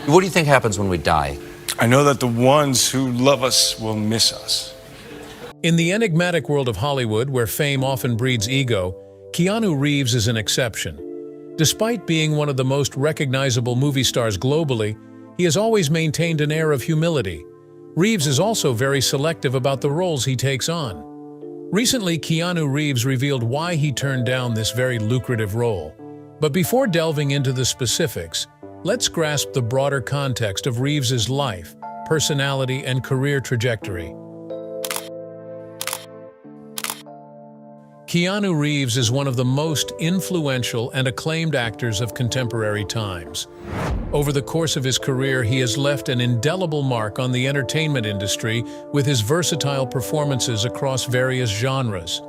What do you think happens when we die? I know that the ones who love us will miss us. In the enigmatic world of Hollywood, where fame often breeds ego, Keanu Reeves is an exception. Despite being one of the most recognizable movie stars globally, he has always maintained an air of humility. Reeves is also very selective about the roles he takes on. Recently, Keanu Reeves revealed why he turned down this very lucrative role. But before delving into the specifics, let's grasp the broader context of Reeves's life, personality, and career trajectory. Keanu Reeves is one of the most influential and acclaimed actors of contemporary times. Over the course of his career, he has left an indelible mark on the entertainment industry with his versatile performances across various genres.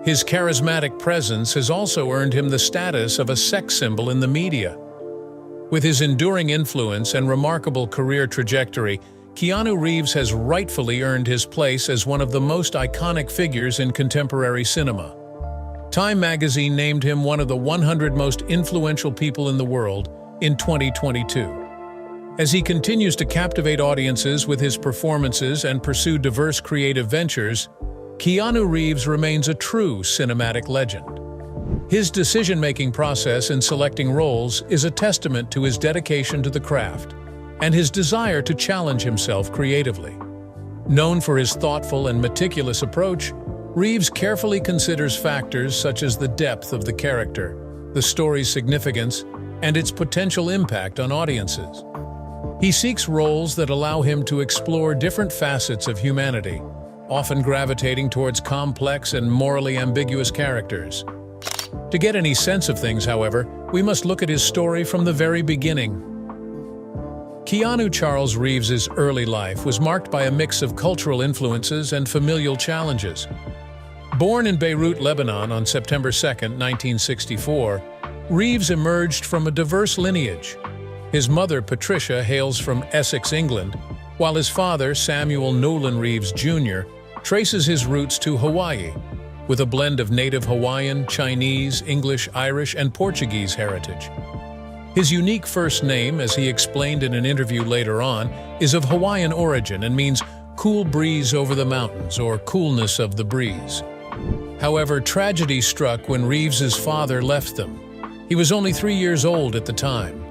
His charismatic presence has also earned him the status of a sex symbol in the media. With his enduring influence and remarkable career trajectory, Keanu Reeves has rightfully earned his place as one of the most iconic figures in contemporary cinema. Time magazine named him one of the 100 most influential people in the world in 2022. As he continues to captivate audiences with his performances and pursue diverse creative ventures, Keanu Reeves remains a true cinematic legend. His decision-making process in selecting roles is a testament to his dedication to the craft and his desire to challenge himself creatively. Known for his thoughtful and meticulous approach, Reeves carefully considers factors such as the depth of the character, the story's significance, and its potential impact on audiences. He seeks roles that allow him to explore different facets of humanity, often gravitating towards complex and morally ambiguous characters. To get any sense of things, however, we must look at his story from the very beginning. Keanu Charles Reeves's early life was marked by a mix of cultural influences and familial challenges. Born in Beirut, Lebanon on September 2, 1964, Reeves emerged from a diverse lineage. His mother, Patricia, hails from Essex, England, while his father, Samuel Nolan Reeves Jr., traces his roots to Hawaii, with a blend of native Hawaiian, Chinese, English, Irish, and Portuguese heritage. His unique first name, as he explained in an interview later on, is of Hawaiian origin and means cool breeze over the mountains or coolness of the breeze. However, tragedy struck when Reeves's father left them. He was only 3 years old at the time.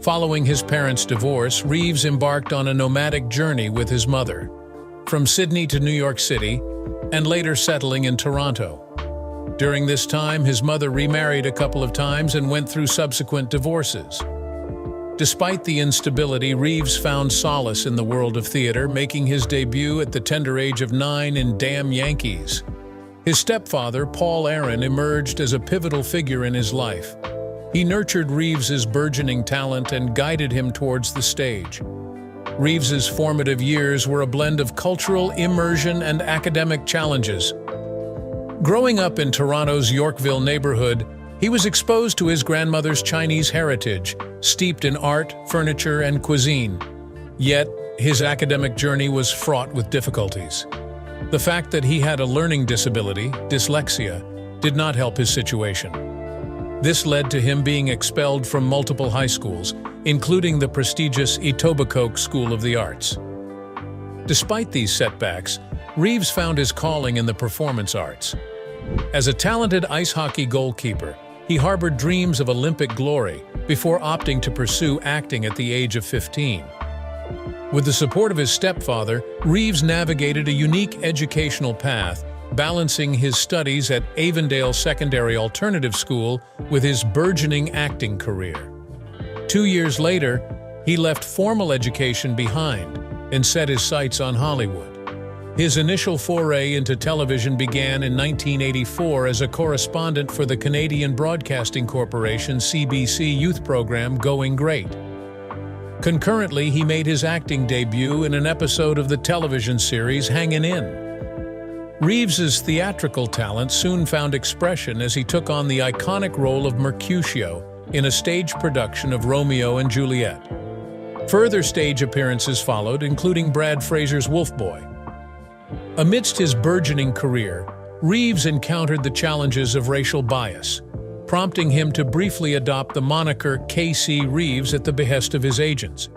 Following his parents' divorce, Reeves embarked on a nomadic journey with his mother, from Sydney to New York City, and later settling in Toronto. During this time, his mother remarried a couple of times and went through subsequent divorces. Despite the instability, Reeves found solace in the world of theater, making his debut at the tender age of 9 in Damn Yankees. His stepfather, Paul Aaron, emerged as a pivotal figure in his life. He nurtured Reeves's burgeoning talent and guided him towards the stage. Reeves's formative years were a blend of cultural immersion and academic challenges. Growing up in Toronto's Yorkville neighborhood, he was exposed to his grandmother's Chinese heritage, steeped in art, furniture, and cuisine. Yet, his academic journey was fraught with difficulties. The fact that he had a learning disability, dyslexia, did not help his situation. This led to him being expelled from multiple high schools, including the prestigious Etobicoke School of the Arts. Despite these setbacks, Reeves found his calling in the performance arts. As a talented ice hockey goalkeeper, he harbored dreams of Olympic glory before opting to pursue acting at the age of 15. With the support of his stepfather, Reeves navigated a unique educational path, balancing his studies at Avondale Secondary Alternative School with his burgeoning acting career. 2 years later, he left formal education behind and set his sights on Hollywood. His initial foray into television began in 1984 as a correspondent for the Canadian Broadcasting Corporation CBC youth program Going Great. Concurrently, he made his acting debut in an episode of the television series Hangin' In. Reeves's theatrical talent soon found expression as he took on the iconic role of Mercutio in a stage production of Romeo and Juliet. Further stage appearances followed, including Brad Fraser's Wolf Boy. Amidst his burgeoning career, Reeves encountered the challenges of racial bias, prompting him to briefly adopt the moniker K.C. Reeves at the behest of his agents.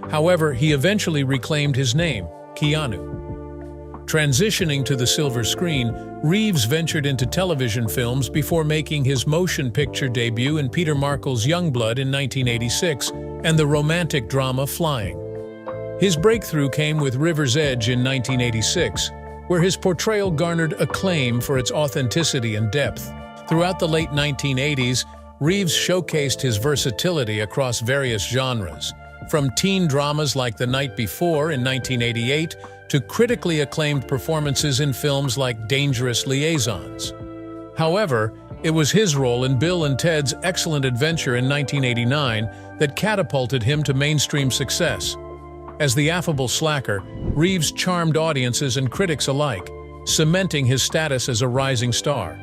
However, he eventually reclaimed his name, Keanu. Transitioning to the silver screen, Reeves ventured into television films before making his motion picture debut in Peter Markle's Youngblood in 1986 and the romantic drama Flying. His breakthrough came with River's Edge in 1986, where his portrayal garnered acclaim for its authenticity and depth. Throughout the late 1980s, Reeves showcased his versatility across various genres, from teen dramas like The Night Before in 1988 to critically acclaimed performances in films like Dangerous Liaisons. However, it was his role in Bill and Ted's Excellent Adventure in 1989 that catapulted him to mainstream success. As the affable slacker, Reeves charmed audiences and critics alike, cementing his status as a rising star.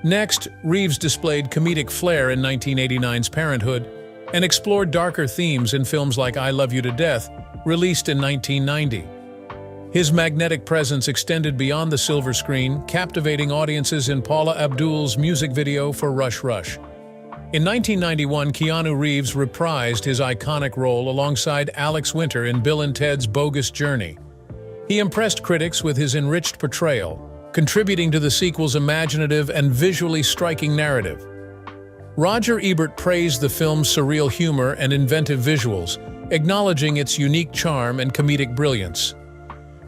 Next, Reeves displayed comedic flair in 1989's Parenthood and explored darker themes in films like I Love You to Death, released in 1990. His magnetic presence extended beyond the silver screen, captivating audiences in Paula Abdul's music video for Rush Rush. In 1991, Keanu Reeves reprised his iconic role alongside Alex Winter in Bill and Ted's Bogus Journey. He impressed critics with his enriched portrayal, contributing to the sequel's imaginative and visually striking narrative. Roger Ebert praised the film's surreal humor and inventive visuals, acknowledging its unique charm and comedic brilliance.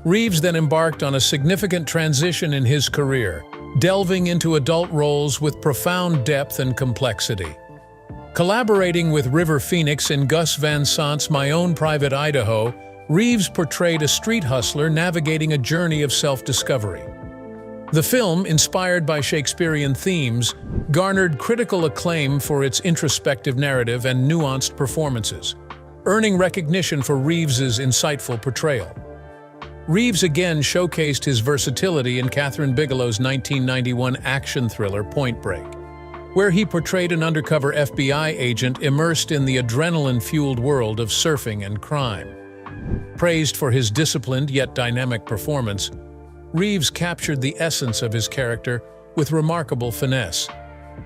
Reeves then embarked on a significant transition in his career, delving into adult roles with profound depth and complexity. Collaborating with River Phoenix in Gus Van Sant's My Own Private Idaho, Reeves portrayed a street hustler navigating a journey of self-discovery. The film, inspired by Shakespearean themes, garnered critical acclaim for its introspective narrative and nuanced performances, earning recognition for Reeves's insightful portrayal. Reeves again showcased his versatility in Kathryn Bigelow's 1991 action thriller Point Break, where he portrayed an undercover FBI agent immersed in the adrenaline-fueled world of surfing and crime. Praised for his disciplined yet dynamic performance, Reeves captured the essence of his character with remarkable finesse,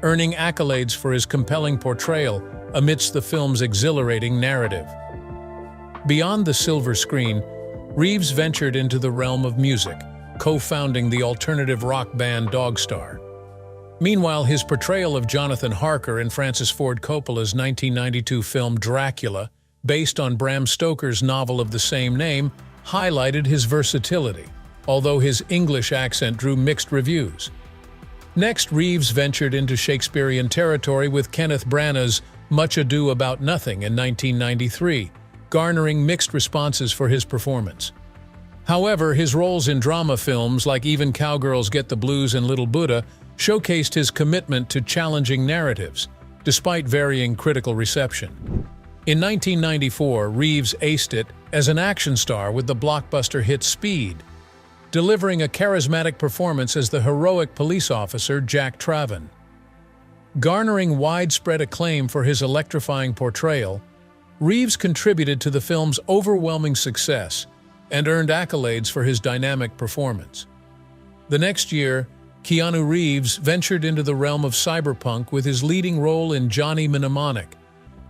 earning accolades for his compelling portrayal amidst the film's exhilarating narrative. Beyond the silver screen, Reeves ventured into the realm of music, co-founding the alternative rock band Dogstar. Meanwhile, his portrayal of Jonathan Harker in Francis Ford Coppola's 1992 film Dracula, based on Bram Stoker's novel of the same name, highlighted his versatility, although his English accent drew mixed reviews. Next, Reeves ventured into Shakespearean territory with Kenneth Branagh's Much Ado About Nothing in 1993, garnering mixed responses for his performance. However, his roles in drama films like Even Cowgirls Get the Blues and Little Buddha showcased his commitment to challenging narratives, despite varying critical reception. In 1994, Reeves aced it as an action star with the blockbuster hit Speed, delivering a charismatic performance as the heroic police officer Jack Traven. Garnering widespread acclaim for his electrifying portrayal, Reeves contributed to the film's overwhelming success and earned accolades for his dynamic performance. The next year, Keanu Reeves ventured into the realm of cyberpunk with his leading role in Johnny Mnemonic,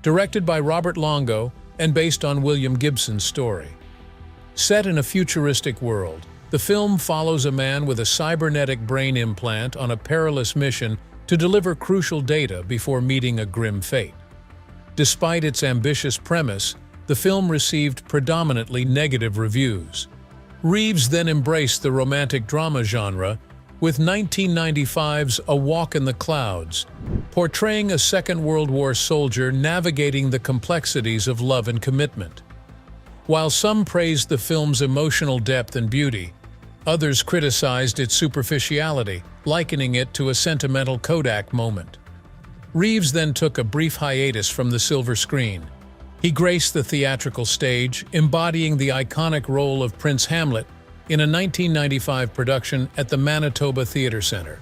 directed by Robert Longo and based on William Gibson's story. Set in a futuristic world, the film follows a man with a cybernetic brain implant on a perilous mission to deliver crucial data before meeting a grim fate. Despite its ambitious premise, the film received predominantly negative reviews. Reeves then embraced the romantic drama genre with 1995's A Walk in the Clouds, portraying a Second World War soldier navigating the complexities of love and commitment. While some praised the film's emotional depth and beauty, others criticized its superficiality, likening it to a sentimental Kodak moment. Reeves then took a brief hiatus from the silver screen. He graced the theatrical stage, embodying the iconic role of Prince Hamlet in a 1995 production at the Manitoba Theatre Centre.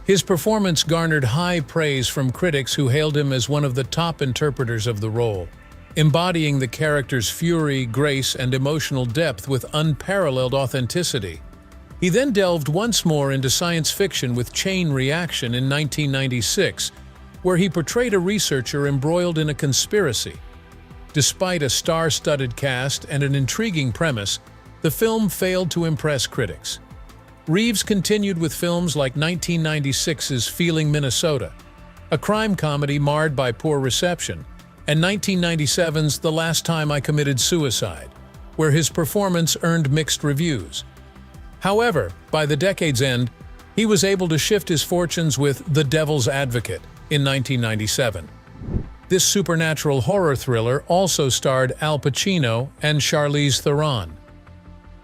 His performance garnered high praise from critics who hailed him as one of the top interpreters of the role, embodying the character's fury, grace, and emotional depth with unparalleled authenticity. He then delved once more into science fiction with Chain Reaction in 1996, where he portrayed a researcher embroiled in a conspiracy. Despite a star-studded cast and an intriguing premise, the film failed to impress critics. Reeves continued with films like 1996's Feeling Minnesota, a crime comedy marred by poor reception, and 1997's The Last Time I Committed Suicide, where his performance earned mixed reviews. However, by the decade's end, he was able to shift his fortunes with The Devil's Advocate in 1997. This supernatural horror thriller also starred Al Pacino and Charlize Theron.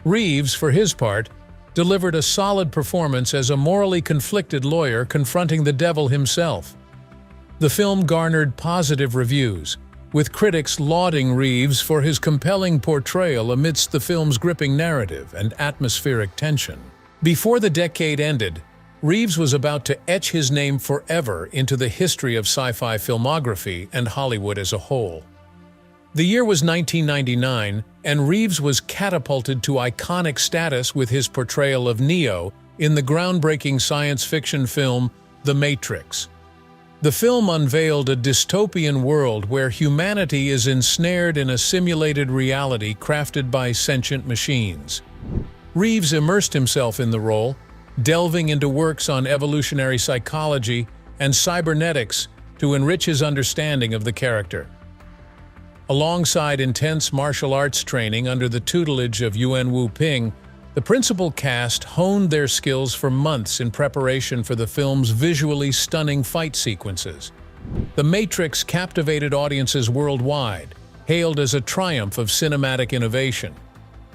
Reeves, for his part, delivered a solid performance as a morally conflicted lawyer confronting the devil himself. The film garnered positive reviews, with critics lauding Reeves for his compelling portrayal amidst the film's gripping narrative and atmospheric tension. Before the decade ended, Reeves was about to etch his name forever into the history of sci-fi filmography and Hollywood as a whole. The year was 1999, and Reeves was catapulted to iconic status with his portrayal of Neo in the groundbreaking science fiction film The Matrix. The film unveiled a dystopian world where humanity is ensnared in a simulated reality crafted by sentient machines. Reeves immersed himself in the role, delving into works on evolutionary psychology and cybernetics to enrich his understanding of the character. Alongside intense martial arts training under the tutelage of Yuan Wu-ping, the principal cast honed their skills for months in preparation for the film's visually stunning fight sequences. The Matrix captivated audiences worldwide, hailed as a triumph of cinematic innovation.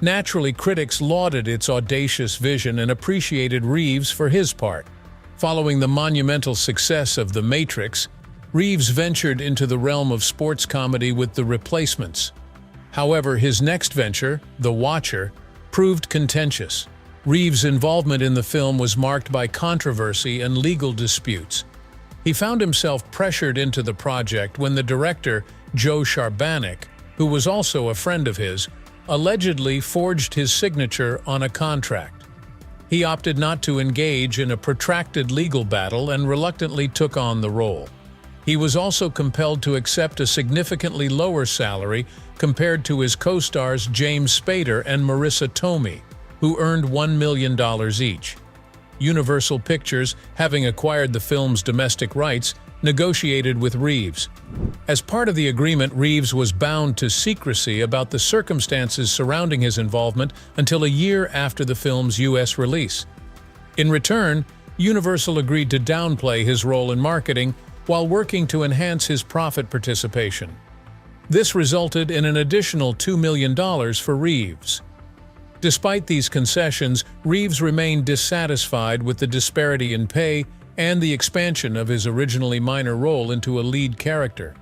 Naturally, critics lauded its audacious vision and appreciated Reeves for his part. Following the monumental success of The Matrix, Reeves ventured into the realm of sports comedy with The Replacements. However, his next venture, The Watcher, proved contentious. Reeves' involvement in the film was marked by controversy and legal disputes. He found himself pressured into the project when the director, Joe Sharbanek, who was also a friend of his, allegedly forged his signature on a contract. He opted not to engage in a protracted legal battle and reluctantly took on the role. He was also compelled to accept a significantly lower salary compared to his co-stars James Spader and Marissa Tomei, who earned $1 million each. Universal Pictures, having acquired the film's domestic rights, negotiated with Reeves. As part of the agreement, Reeves was bound to secrecy about the circumstances surrounding his involvement until a year after the film's U.S. release. In return, Universal agreed to downplay his role in marketing while working to enhance his profit participation. This resulted in an additional $2 million for Reeves. Despite these concessions, Reeves remained dissatisfied with the disparity in pay and the expansion of his originally minor role into a lead character.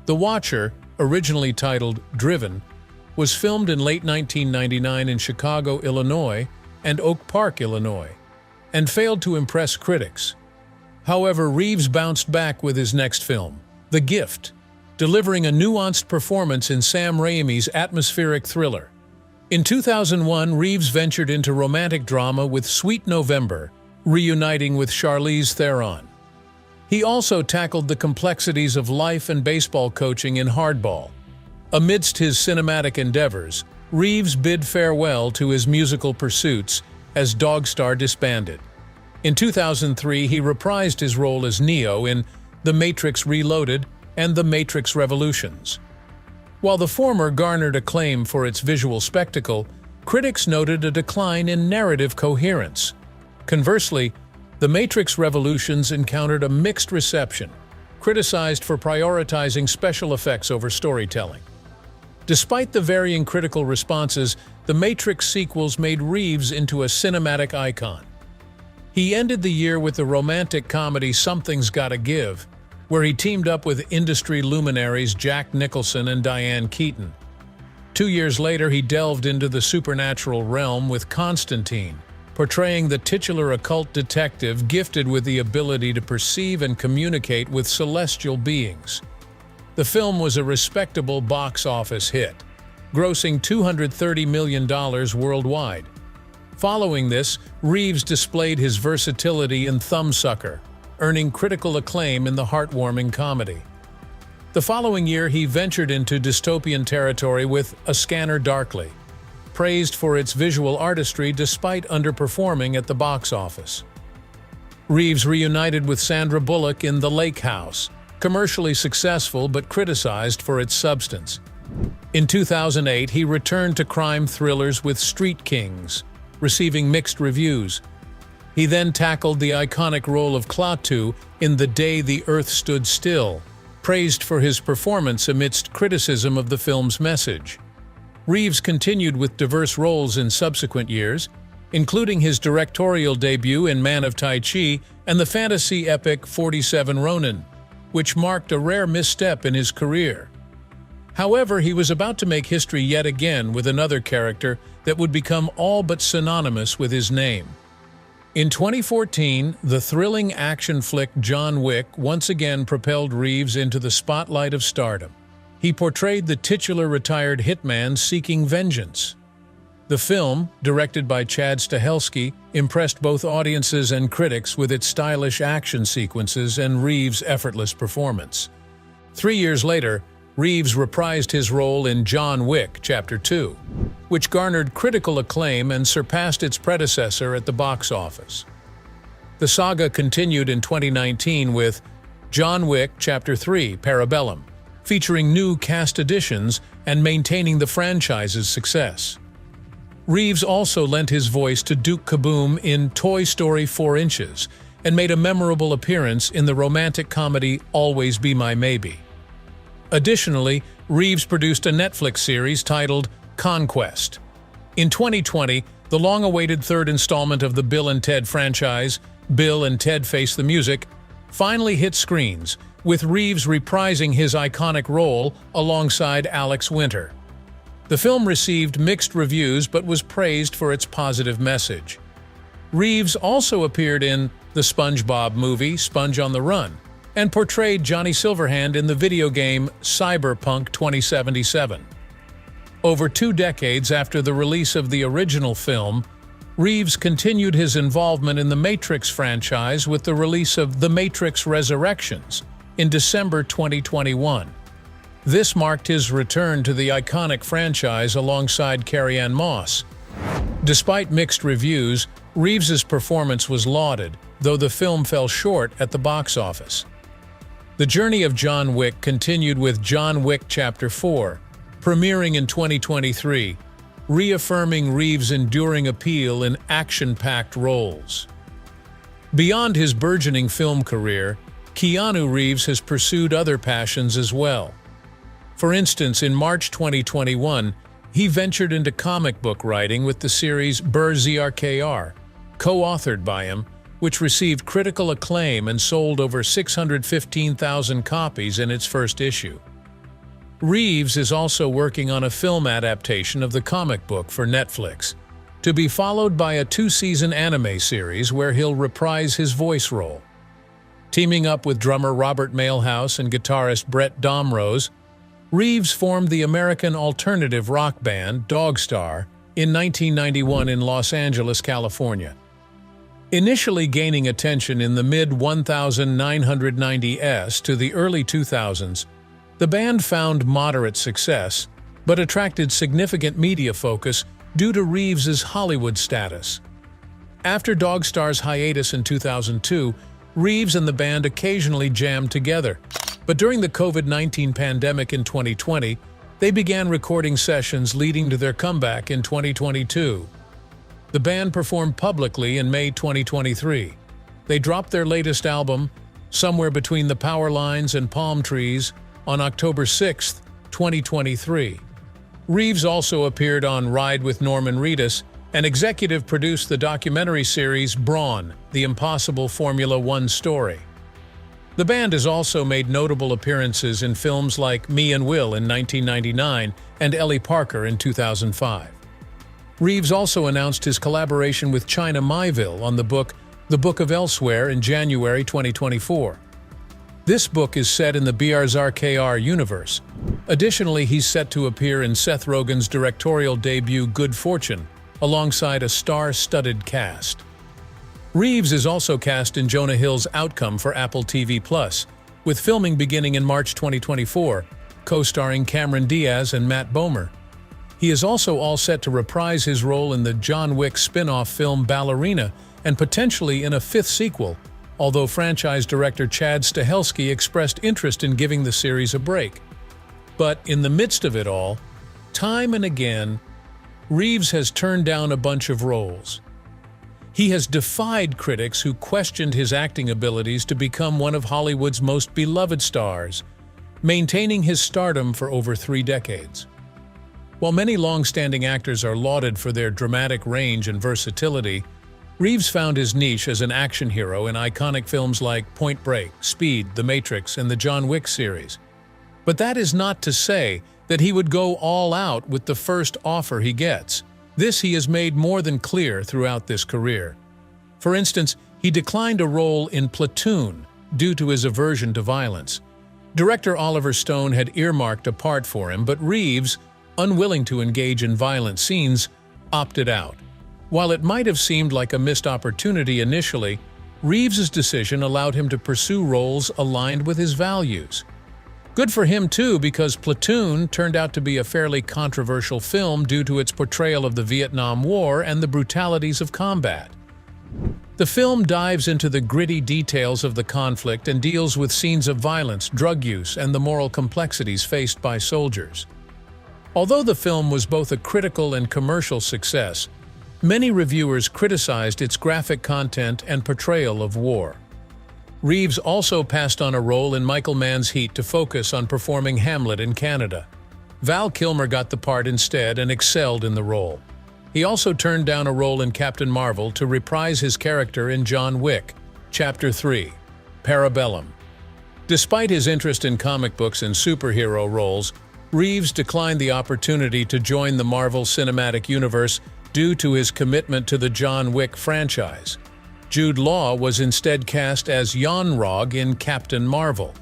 The Watcher, originally titled Driven, was filmed in late 1999 in Chicago, Illinois, and Oak Park, Illinois, and failed to impress critics. However, Reeves bounced back with his next film, The Gift, delivering a nuanced performance in Sam Raimi's atmospheric thriller. In 2001, Reeves ventured into romantic drama with Sweet November, reuniting with Charlize Theron. He also tackled the complexities of life and baseball coaching in Hardball. Amidst his cinematic endeavors, Reeves bid farewell to his musical pursuits as Dogstar disbanded. In 2003, he reprised his role as Neo in The Matrix Reloaded and The Matrix Revolutions. While the former garnered acclaim for its visual spectacle, critics noted a decline in narrative coherence. Conversely, The Matrix Revolutions encountered a mixed reception, criticized for prioritizing special effects over storytelling. Despite the varying critical responses, The Matrix sequels made Reeves into a cinematic icon. He ended the year with the romantic comedy Something's Gotta Give, where he teamed up with industry luminaries Jack Nicholson and Diane Keaton. 2 years later, he delved into the supernatural realm with Constantine, portraying the titular occult detective gifted with the ability to perceive and communicate with celestial beings. The film was a respectable box office hit, grossing $230 million worldwide. Following this, Reeves displayed his versatility in Thumbsucker, earning critical acclaim in the heartwarming comedy. The following year, he ventured into dystopian territory with A Scanner Darkly, praised for its visual artistry despite underperforming at the box office. Reeves reunited with Sandra Bullock in The Lake House, commercially successful but criticized for its substance. In 2008, he returned to crime thrillers with Street Kings, receiving mixed reviews. He then tackled the iconic role of Klaatu in The Day the Earth Stood Still, praised for his performance amidst criticism of the film's message. Reeves continued with diverse roles in subsequent years, including his directorial debut in Man of Tai Chi and the fantasy epic 47 Ronin, which marked a rare misstep in his career. However, he was about to make history yet again with another character that would become all but synonymous with his name. In 2014, the thrilling action flick John Wick once again propelled Reeves into the spotlight of stardom. He portrayed the titular retired hitman seeking vengeance. The film, directed by Chad Stahelski, impressed both audiences and critics with its stylish action sequences and Reeves' effortless performance. 3 years later, Reeves reprised his role in John Wick Chapter 2, which garnered critical acclaim and surpassed its predecessor at the box office. The saga continued in 2019 with John Wick Chapter 3 Parabellum, featuring new cast additions and maintaining the franchise's success. Reeves also lent his voice to Duke Kaboom in Toy Story 4 Inches and made a memorable appearance in the romantic comedy Always Be My Maybe. Additionally, Reeves produced a Netflix series titled Conquest. In 2020, the long-awaited third installment of the Bill and Ted franchise, Bill and Ted Face the Music, finally hit screens, with Reeves reprising his iconic role alongside Alex Winter. The film received mixed reviews but was praised for its positive message. Reeves also appeared in the SpongeBob movie Sponge on the Run and portrayed Johnny Silverhand in the video game Cyberpunk 2077. Over 2 decades after the release of the original film, Reeves continued his involvement in the Matrix franchise with the release of The Matrix Resurrections in December 2021. This marked his return to the iconic franchise alongside Carrie-Anne Moss. Despite mixed reviews, Reeves's performance was lauded, though the film fell short at the box office. The journey of John Wick continued with John Wick Chapter 4, premiering in 2023, reaffirming Reeves' enduring appeal in action-packed roles. Beyond his burgeoning film career, Keanu Reeves has pursued other passions as well. For instance, in March 2021, he ventured into comic book writing with the series Berserk, co-authored by him, which received critical acclaim and sold over 615,000 copies in its first issue. Reeves is also working on a film adaptation of the comic book for Netflix, to be followed by a 2-season anime series where he'll reprise his voice role. Teaming up with drummer Robert Mailhouse and guitarist Brett Domrose, Reeves formed the American alternative rock band Dogstar in 1991 in Los Angeles, California. Initially gaining attention in the mid-1990s to the early 2000s, the band found moderate success, but attracted significant media focus due to Reeves's Hollywood status. After Dogstar's hiatus in 2002, Reeves and the band occasionally jammed together, but during the COVID-19 pandemic in 2020, they began recording sessions leading to their comeback in 2022. The band performed publicly in May 2023. They dropped their latest album, Somewhere Between the Power Lines and Palm Trees, on October 6, 2023. Reeves also appeared on Ride with Norman Reedus and executive produced the documentary series Brawn, The Impossible Formula One Story. The band has also made notable appearances in films like Me and Will in 1999 and Ellie Parker in 2005. Reeves also announced his collaboration with China Miéville on the book The Book of Elsewhere in January 2024. This book is set in the BRZRKR universe. Additionally, he's set to appear in Seth Rogen's directorial debut Good Fortune, alongside a star-studded cast. Reeves is also cast in Jonah Hill's Outcome for Apple TV+, with filming beginning in March 2024, co-starring Cameron Diaz and Matt Bomer. He is also all set to reprise his role in the John Wick spin-off film Ballerina and potentially in a fifth sequel, although franchise director Chad Stahelski expressed interest in giving the series a break. But in the midst of it all, time and again, Reeves has turned down a bunch of roles. He has defied critics who questioned his acting abilities to become one of Hollywood's most beloved stars, maintaining his stardom for over 3 decades. While many long-standing actors are lauded for their dramatic range and versatility, Reeves found his niche as an action hero in iconic films like Point Break, Speed, The Matrix, and the John Wick series. But that is not to say that he would go all out with the first offer he gets. This he has made more than clear throughout this career. For instance, he declined a role in Platoon due to his aversion to violence. Director Oliver Stone had earmarked a part for him, but Reeves, unwilling to engage in violent scenes, opted out. While it might have seemed like a missed opportunity initially, Reeves's decision allowed him to pursue roles aligned with his values. Good for him too, because Platoon turned out to be a fairly controversial film due to its portrayal of the Vietnam War and the brutalities of combat. The film dives into the gritty details of the conflict and deals with scenes of violence, drug use, and the moral complexities faced by soldiers. Although the film was both a critical and commercial success, many reviewers criticized its graphic content and portrayal of war. Reeves also passed on a role in Michael Mann's Heat to focus on performing Hamlet in Canada. Val Kilmer got the part instead and excelled in the role. He also turned down a role in Captain Marvel to reprise his character in John Wick, Chapter 3, Parabellum. Despite his interest in comic books and superhero roles, Reeves declined the opportunity to join the Marvel Cinematic Universe due to his commitment to the John Wick franchise. Jude Law was instead cast as Yon-Rogg in Captain Marvel.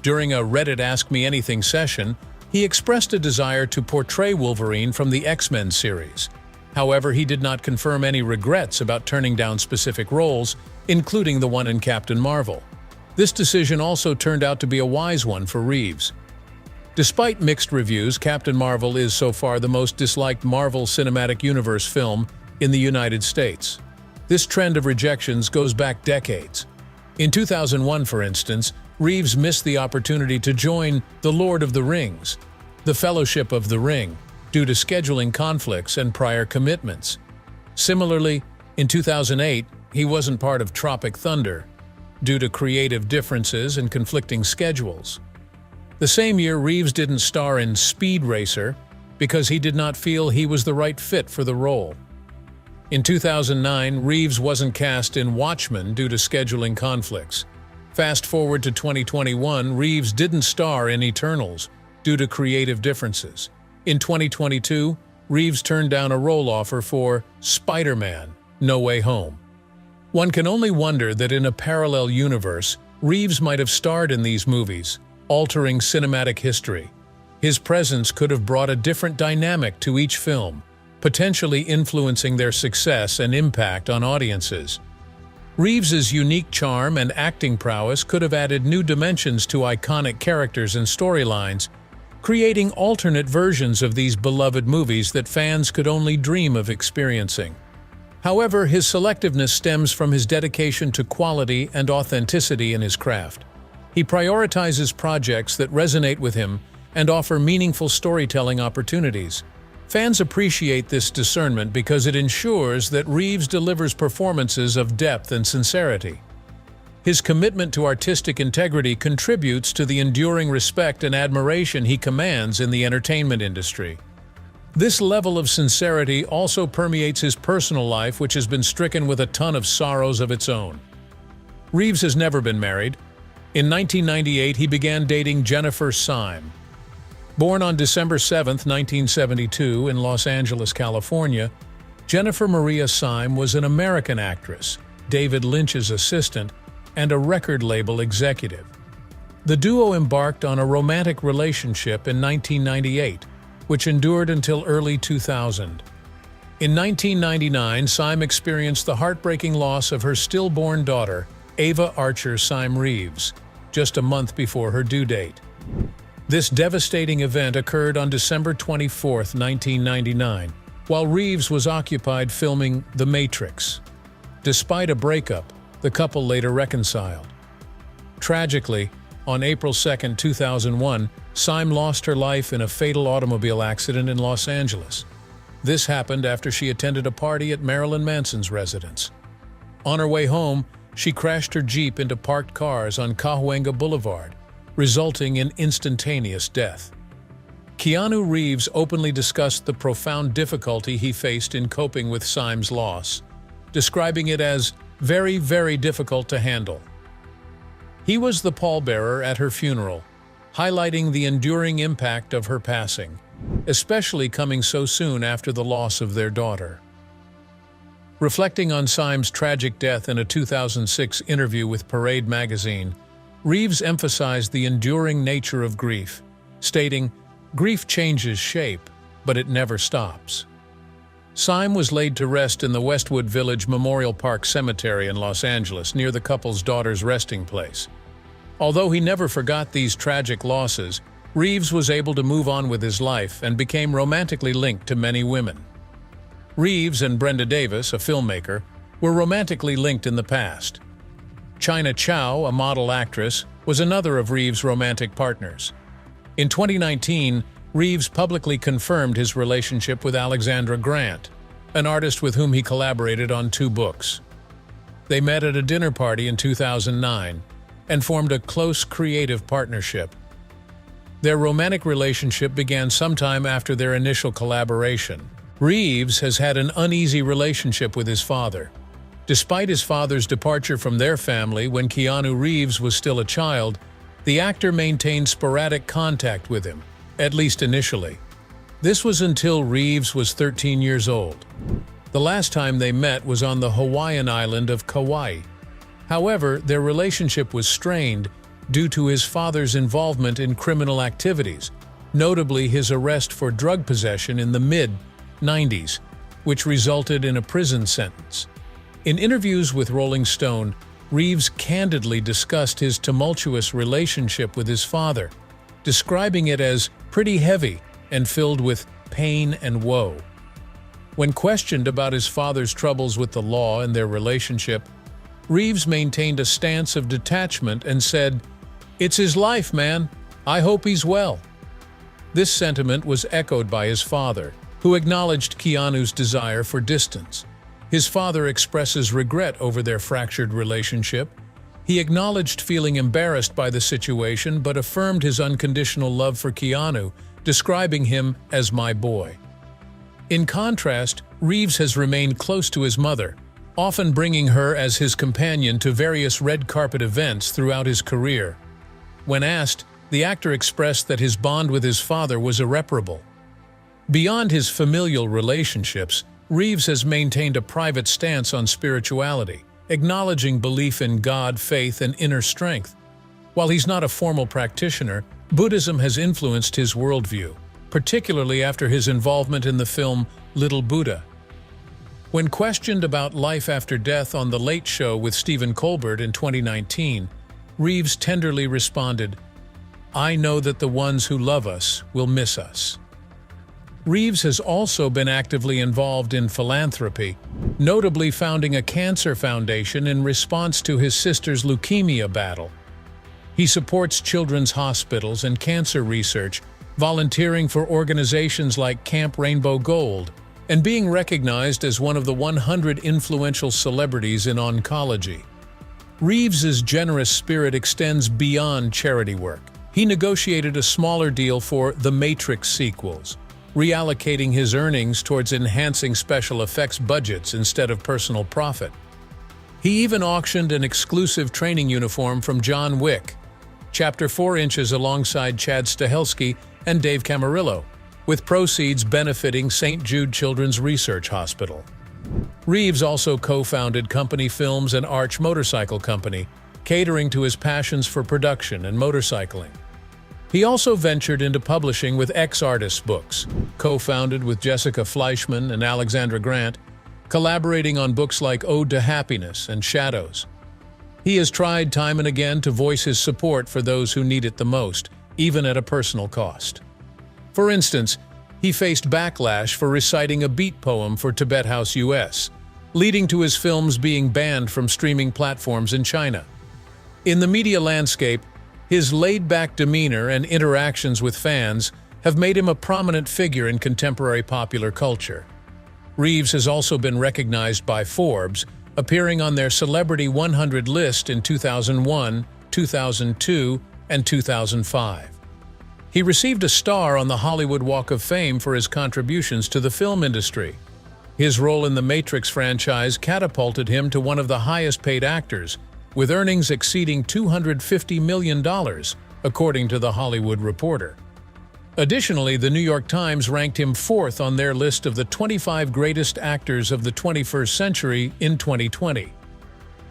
During a Reddit Ask Me Anything session, he expressed a desire to portray Wolverine from the X-Men series. However, he did not confirm any regrets about turning down specific roles, including the one in Captain Marvel. This decision also turned out to be a wise one for Reeves. Despite mixed reviews, Captain Marvel is so far the most disliked Marvel Cinematic Universe film in the United States. This trend of rejections goes back decades. In 2001, for instance, Reeves missed the opportunity to join The Lord of the Rings, The Fellowship of the Ring, due to scheduling conflicts and prior commitments. Similarly, in 2008, he wasn't part of Tropic Thunder, due to creative differences and conflicting schedules. The same year, Reeves didn't star in Speed Racer because he did not feel he was the right fit for the role. In 2009, Reeves wasn't cast in Watchmen due to scheduling conflicts. Fast forward to 2021, Reeves didn't star in Eternals due to creative differences. In 2022, Reeves turned down a role offer for Spider-Man: No Way Home. One can only wonder that in a parallel universe, Reeves might have starred in these movies, altering cinematic history. His presence could have brought a different dynamic to each film, potentially influencing their success and impact on audiences. Reeves's unique charm and acting prowess could have added new dimensions to iconic characters and storylines, creating alternate versions of these beloved movies that fans could only dream of experiencing. However, his selectiveness stems from his dedication to quality and authenticity in his craft. He prioritizes projects that resonate with him and offer meaningful storytelling opportunities. Fans appreciate this discernment because it ensures that Reeves delivers performances of depth and sincerity. His commitment to artistic integrity contributes to the enduring respect and admiration he commands in the entertainment industry. This level of sincerity also permeates his personal life, which has been stricken with a ton of sorrows of its own. Reeves has never been married. In 1998, he began dating Jennifer Syme. Born on December 7, 1972, in Los Angeles, California, Jennifer Maria Syme was an American actress, David Lynch's assistant, and a record label executive. The duo embarked on a romantic relationship in 1998, which endured until early 2000. In 1999, Syme experienced the heartbreaking loss of her stillborn daughter, Ava Archer Syme Reeves, just a month before her due date. This devastating event occurred on December 24, 1999, while Reeves was occupied filming The Matrix. Despite a breakup, the couple later reconciled. Tragically, on April 2, 2001, Syme lost her life in a fatal automobile accident in Los Angeles. This happened after she attended a party at Marilyn Manson's residence. On her way home, she crashed her Jeep into parked cars on Cahuenga Boulevard, resulting in instantaneous death. Keanu Reeves openly discussed the profound difficulty he faced in coping with Syme's loss, describing it as very, very difficult to handle. He was the pallbearer at her funeral, highlighting the enduring impact of her passing, especially coming so soon after the loss of their daughter. Reflecting on Syme's tragic death in a 2006 interview with Parade magazine, Reeves emphasized the enduring nature of grief, stating, "Grief changes shape, but it never stops." Syme was laid to rest in the Westwood Village Memorial Park Cemetery in Los Angeles, near the couple's daughter's resting place. Although he never forgot these tragic losses, Reeves was able to move on with his life and became romantically linked to many women. Reeves and Brenda Davis, a filmmaker, were romantically linked in the past. China Chow, a model actress, was another of Reeves' romantic partners. In 2019, Reeves publicly confirmed his relationship with Alexandra Grant, an artist with whom he collaborated on 2 books. They met at a dinner party in 2009 and formed a close creative partnership. Their romantic relationship began sometime after their initial collaboration. Reeves has had an uneasy relationship with his father. Despite his father's departure from their family when Keanu Reeves was still a child, the actor maintained sporadic contact with him, at least initially. This was until Reeves was 13 years old. The last time they met was on the Hawaiian island of Kauai. However, their relationship was strained due to his father's involvement in criminal activities, notably his arrest for drug possession in the mid-90s, which resulted in a prison sentence. In interviews with Rolling Stone, Reeves candidly discussed his tumultuous relationship with his father, describing it as pretty heavy and filled with pain and woe. When questioned about his father's troubles with the law and their relationship, Reeves maintained a stance of detachment and said, "It's his life, man. I hope he's well." This sentiment was echoed by his father, who acknowledged Keanu's desire for distance. His father expresses regret over their fractured relationship. He acknowledged feeling embarrassed by the situation but affirmed his unconditional love for Keanu, describing him as "my boy." In contrast, Reeves has remained close to his mother, often bringing her as his companion to various red carpet events throughout his career. When asked, the actor expressed that his bond with his father was irreparable. Beyond his familial relationships, Reeves has maintained a private stance on spirituality, acknowledging belief in God, faith, and inner strength. While he's not a formal practitioner, Buddhism has influenced his worldview, particularly after his involvement in the film Little Buddha. When questioned about life after death on The Late Show with Stephen Colbert in 2019, Reeves tenderly responded, "I know that the ones who love us will miss us." Reeves has also been actively involved in philanthropy, notably founding a cancer foundation in response to his sister's leukemia battle. He supports children's hospitals and cancer research, volunteering for organizations like Camp Rainbow Gold, and being recognized as one of the 100 influential celebrities in oncology. Reeves's generous spirit extends beyond charity work. He negotiated a smaller deal for The Matrix sequels, reallocating his earnings towards enhancing special effects budgets instead of personal profit. He even auctioned an exclusive training uniform from John Wick, Chapter 4 inches alongside Chad Stahelski and Dave Camarillo, with proceeds benefiting St. Jude Children's Research Hospital. Reeves also co-founded Company Films and Arch Motorcycle Company, catering to his passions for production and motorcycling. He also ventured into publishing with Ex-Artists Books, co-founded with Jessica Fleischman and Alexandra Grant, collaborating on books like Ode to Happiness and Shadows. He has tried time and again to voice his support for those who need it the most, even at a personal cost. For instance, he faced backlash for reciting a beat poem for Tibet House US, leading to his films being banned from streaming platforms in China. In the media landscape, his laid-back demeanor and interactions with fans have made him a prominent figure in contemporary popular culture. Reeves has also been recognized by Forbes, appearing on their Celebrity 100 list in 2001, 2002, and 2005. He received a star on the Hollywood Walk of Fame for his contributions to the film industry. His role in the Matrix franchise catapulted him to one of the highest-paid actors, with earnings exceeding $250 million, according to The Hollywood Reporter. Additionally, the New York Times ranked him fourth on their list of the 25 greatest actors of the 21st century in 2020.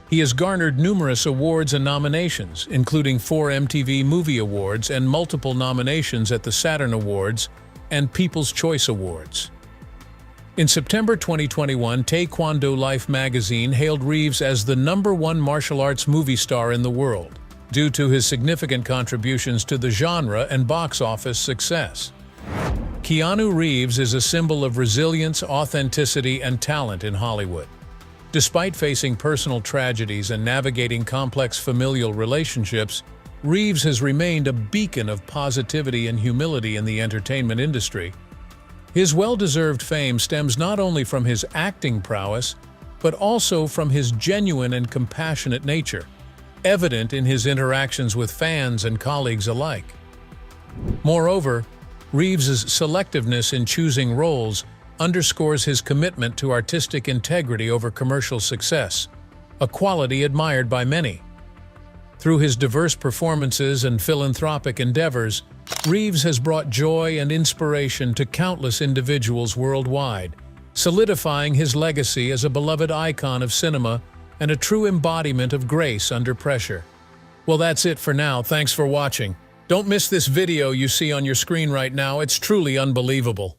He has garnered numerous awards and nominations, including 4 MTV Movie Awards and multiple nominations at the Saturn Awards and People's Choice Awards. In September 2021, Taekwondo Life magazine hailed Reeves as the #1 martial arts movie star in the world, due to his significant contributions to the genre and box office success. Keanu Reeves is a symbol of resilience, authenticity, and talent in Hollywood. Despite facing personal tragedies and navigating complex familial relationships, Reeves has remained a beacon of positivity and humility in the entertainment industry. His well-deserved fame stems not only from his acting prowess, but also from his genuine and compassionate nature, evident in his interactions with fans and colleagues alike. Moreover, Reeves's selectiveness in choosing roles underscores his commitment to artistic integrity over commercial success, a quality admired by many. Through his diverse performances and philanthropic endeavors, Reeves has brought joy and inspiration to countless individuals worldwide, solidifying his legacy as a beloved icon of cinema and a true embodiment of grace under pressure. Well, that's it for now. Thanks for watching. Don't miss this video you see on your screen right now. It's truly unbelievable.